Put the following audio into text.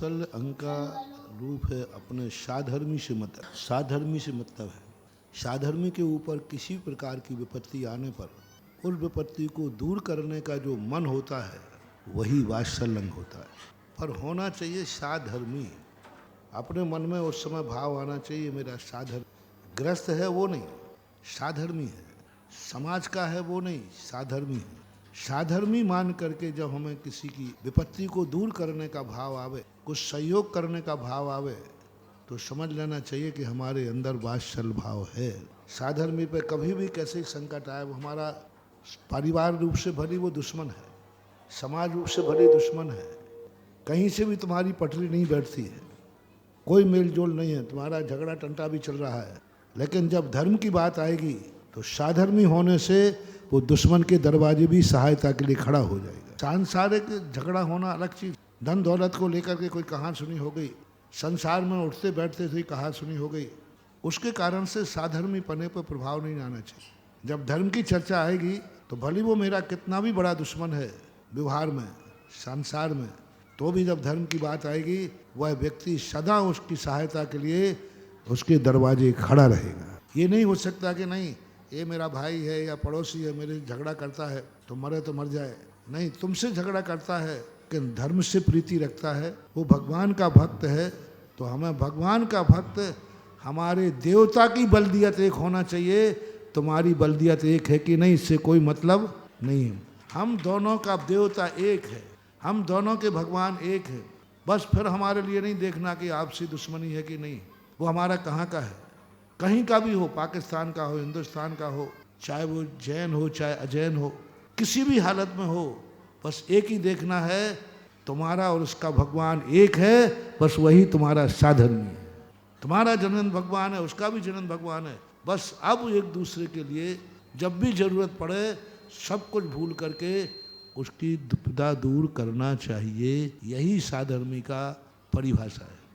असल अंग का रूप है अपने साधर्मी से मतलब। साधर्मी से मतलब है साधर्मी के ऊपर किसी प्रकार की विपत्ति आने पर उस विपत्ति को दूर करने का जो मन होता है वही वात्सल्य अंग होता है। पर होना चाहिए साधर्मी। अपने मन में उस समय भाव आना चाहिए मेरा साधर्म ग्रस्त है वो नहीं, साधर्मी है। समाज का है वो नहीं, साधर्मी है। साधर्मी मान करके जब हमें किसी की विपत्ति को दूर करने का भाव आवे, कुछ सहयोग करने का भाव आवे, तो समझ लेना चाहिए कि हमारे अंदर वात्सल्य भाव है। साधर्मी पे कभी भी कैसे संकट आए, वो हमारा परिवार रूप से भली वो दुश्मन है, समाज रूप से भली दुश्मन है, कहीं से भी तुम्हारी पटरी नहीं बैठती है, कोई मेल जोल नहीं है, तुम्हारा झगड़ा टंटा भी चल रहा है, लेकिन जब धर्म की बात आएगी तो साधर्मी होने से वो दुश्मन के दरवाजे भी सहायता के लिए खड़ा हो जाएगा। सांसारिक झगड़ा होना अलग चीज, धन दौलत को लेकर के कोई कहानी सुनी हो गई, संसार में उठते बैठते हुई कहानी सुनी हो गई, उसके कारण से साधर्मी पने पर प्रभाव नहीं आना चाहिए। जब धर्म की चर्चा आएगी तो भले वो मेरा कितना भी बड़ा दुश्मन है व्यवहार में, संसार में, तो भी जब धर्म की बात आएगी वह व्यक्ति सदा उसकी सहायता के लिए उसके दरवाजे खड़ा रहेगा। ये नहीं हो सकता कि नहीं ये मेरा भाई है या पड़ोसी है, मेरे झगड़ा करता है तो मरे तो मर जाए। नहीं, तुमसे झगड़ा करता है कि धर्म से प्रीति रखता है, वो भगवान का भक्त है, तो हमें भगवान का भक्त, हमारे देवता की बल्दियत एक होना चाहिए। तुम्हारी बल्दियत एक है कि नहीं, इससे कोई मतलब नहीं है। हम दोनों का देवता एक है, हम दोनों के भगवान एक है। बस फिर हमारे लिए नहीं देखना कि आपसी दुश्मनी है कि नहीं, वो हमारा कहाँ का है, कहीं का भी हो, पाकिस्तान का हो, हिंदुस्तान का हो, चाहे वो जैन हो चाहे अजैन हो, किसी भी हालत में हो, बस एक ही देखना है, तुम्हारा और उसका भगवान एक है, बस वही तुम्हारा साधर्मी है। तुम्हारा जनन भगवान है, उसका भी जनन भगवान है। बस अब एक दूसरे के लिए जब भी जरूरत पड़े सब कुछ भूल करके उसकी दुविधा दूर करना चाहिए। यही साधर्मी का परिभाषा है।